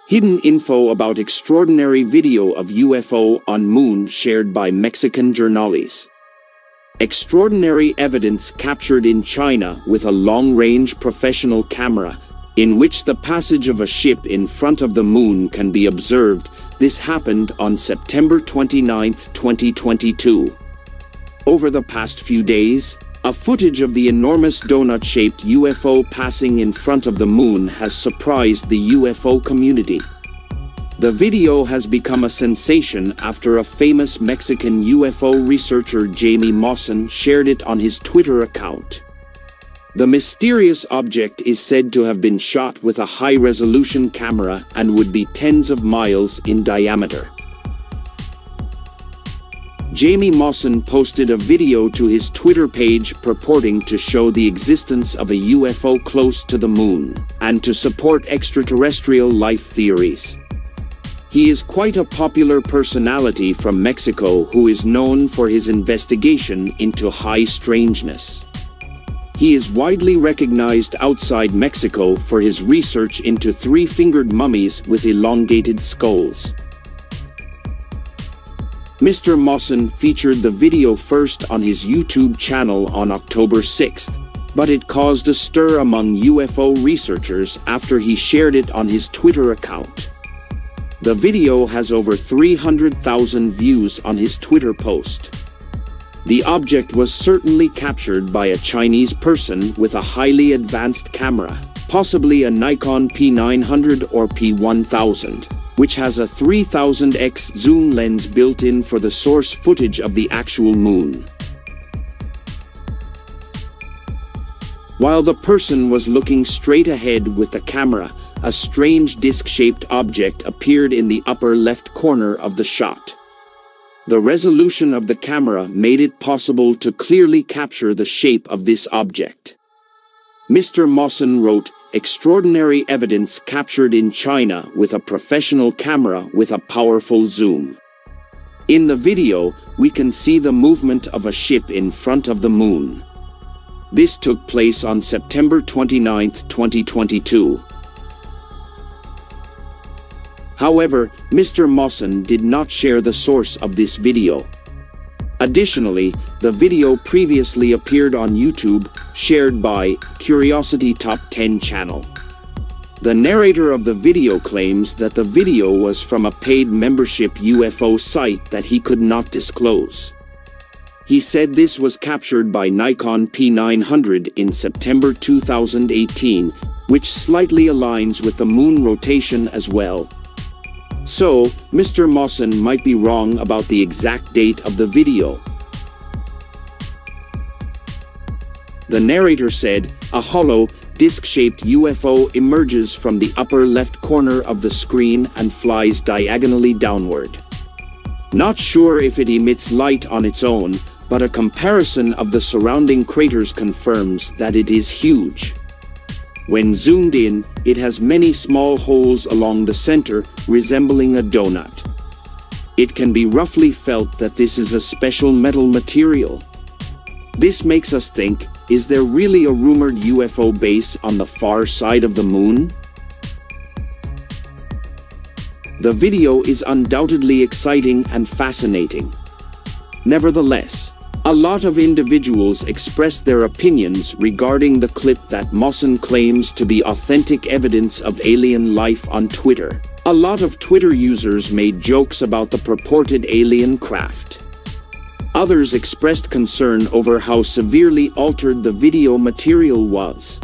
Hidden info about extraordinary video of UFO on moon shared by Mexican journalists. Extraordinary evidence captured in China with a long-range professional camera, in which the passage of a ship in front of the moon can be observed. This happened on September 29, 2022. Over the past few days, a footage of the enormous donut-shaped UFO passing in front of the moon has surprised the UFO community. The video has become a sensation after a famous Mexican UFO researcher, Jamie Mawson, shared it on his Twitter account. The mysterious object is said to have been shot with a high-resolution camera and would be tens of miles in diameter. Jamie Mawson posted a video to his Twitter page purporting to show the existence of a UFO close to the moon, and to support extraterrestrial life theories. He is quite a popular personality from Mexico who is known for his investigation into high strangeness. He is widely recognized outside Mexico for his research into three-fingered mummies with elongated skulls. Mr. Mawson featured the video first on his YouTube channel on October 6th, but it caused a stir among UFO researchers after he shared it on his Twitter account. The video has over 300,000 views on his Twitter post. The object was certainly captured by a Chinese person with a highly advanced camera, possibly a Nikon P900 or P1000. Which has a 3000x zoom lens built in for the source footage of the actual moon. While the person was looking straight ahead with the camera, a strange disc-shaped object appeared in the upper left corner of the shot. The resolution of the camera made it possible to clearly capture the shape of this object. Mr. Mawson wrote, "Extraordinary evidence captured in China with a professional camera with a powerful zoom." In the video, we can see the movement of a ship in front of the moon. This took place on September 29, 2022. However, Mr. Mawson did not share the source of this video. Additionally, the video previously appeared on YouTube, shared by Curiosity Top 10 channel. The narrator of the video claims that the video was from a paid membership UFO site that he could not disclose. He said this was captured by Nikon P900 in September 2018, which slightly aligns with the moon rotation as well. So, Mr. Mawson might be wrong about the exact date of the video. The narrator said, "A hollow, disc-shaped UFO emerges from the upper left corner of the screen and flies diagonally downward. Not sure if it emits light on its own, but a comparison of the surrounding craters confirms that it is huge. When zoomed in, it has many small holes along the center, resembling a donut. It can be roughly felt that this is a special metal material. This makes us think, is there really a rumored UFO base on the far side of the moon?" The video is undoubtedly exciting and fascinating. Nevertheless, a lot of individuals expressed their opinions regarding the clip that Mawson claims to be authentic evidence of alien life on Twitter. A lot of Twitter users made jokes about the purported alien craft. Others expressed concern over how severely altered the video material was.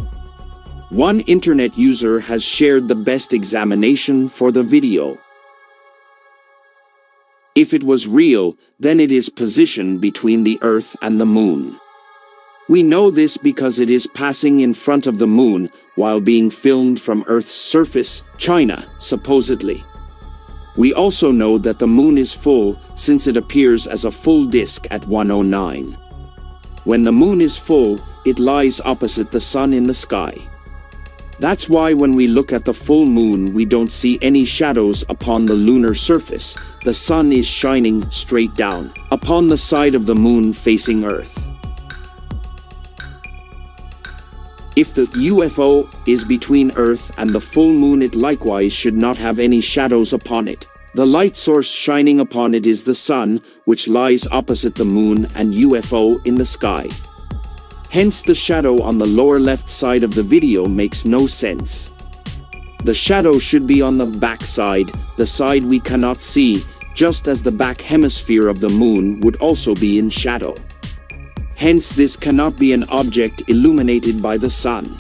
One internet user has shared the best examination for the video. If it was real, then it is positioned between the Earth and the Moon. We know this because it is passing in front of the Moon while being filmed from Earth's surface, China, supposedly. We also know that the Moon is full since it appears as a full disk at 109. When the Moon is full, it lies opposite the Sun in the sky. That's why when we look at the full moon we don't see any shadows upon the lunar surface. The Sun is shining straight down upon the side of the moon facing Earth. If the UFO is between Earth and the full moon, it likewise should not have any shadows upon it. The light source shining upon it is the sun, which lies opposite the moon and UFO in the sky. Hence the shadow on the lower left side of the video makes no sense. The shadow should be on the back side, the side we cannot see, just as the back hemisphere of the moon would also be in shadow. Hence this cannot be an object illuminated by the sun.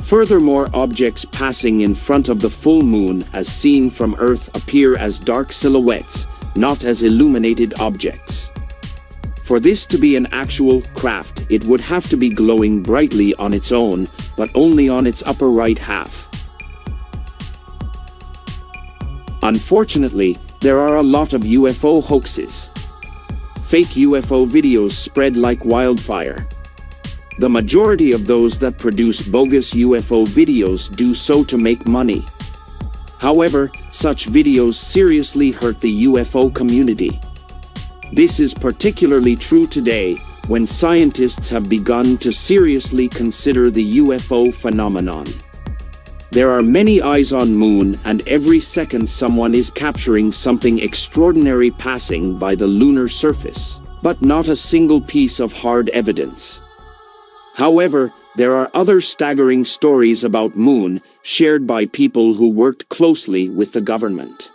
Furthermore, objects passing in front of the full moon as seen from Earth appear as dark silhouettes, not as illuminated objects. For this to be an actual craft, it would have to be glowing brightly on its own, but only on its upper right half. Unfortunately, there are a lot of UFO hoaxes. Fake UFO videos spread like wildfire. The majority of those that produce bogus UFO videos do so to make money. However, such videos seriously hurt the UFO community. This is particularly true today, when scientists have begun to seriously consider the UFO phenomenon. There are many eyes on moon, and every second someone is capturing something extraordinary passing by the lunar surface, but not a single piece of hard evidence. However, there are other staggering stories about moon shared by people who worked closely with the government.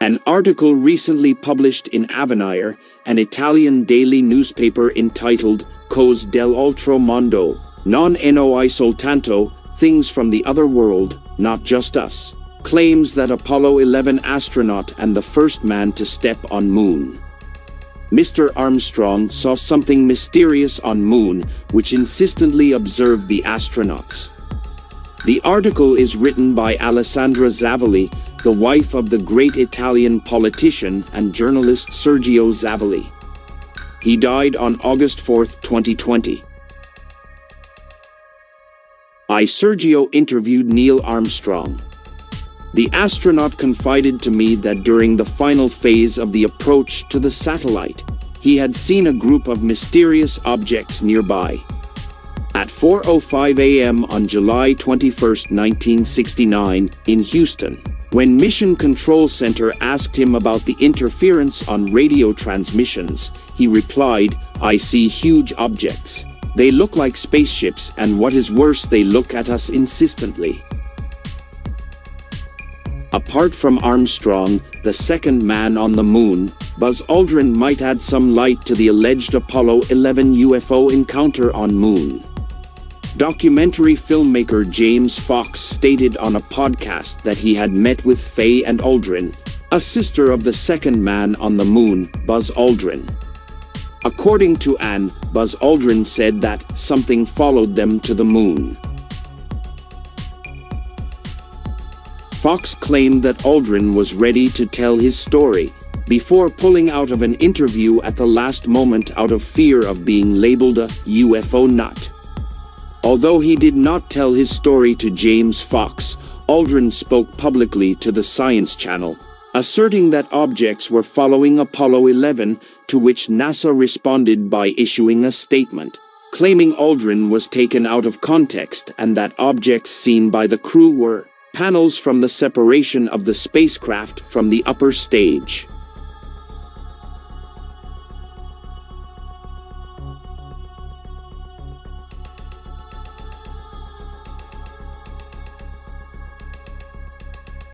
An article recently published in Avvenire, an Italian daily newspaper, entitled Cose dell'altro mondo, non noi soltanto, things from the other world, not just us, claims that Apollo 11 astronaut and the first man to step on moon. Mr. Armstrong saw something mysterious on moon, which insistently observed the astronauts. The article is written by Alessandra Zavalli, the wife of the great Italian politician and journalist Sergio Zavalli. He died on August 4, 2020. Sergio interviewed Neil Armstrong. The astronaut confided to me that during the final phase of the approach to the satellite, he had seen a group of mysterious objects nearby. At 4:05 a.m. on July 21, 1969, in Houston, when Mission Control Center asked him about the interference on radio transmissions, he replied, "I see huge objects. They look like spaceships, and what is worse, they look at us insistently." Apart from Armstrong, the second man on the moon, Buzz Aldrin might add some light to the alleged Apollo 11 UFO encounter on moon. Documentary filmmaker James Fox stated on a podcast that he had met with Faye and Aldrin, a sister of the second man on the moon, Buzz Aldrin. According to Anne, Buzz Aldrin said that something followed them to the moon. Fox claimed that Aldrin was ready to tell his story before pulling out of an interview at the last moment out of fear of being labeled a UFO nut. Although he did not tell his story to James Fox, Aldrin spoke publicly to the Science Channel, asserting that objects were following Apollo 11, to which NASA responded by issuing a statement, claiming Aldrin was taken out of context and that objects seen by the crew were panels from the separation of the spacecraft from the upper stage.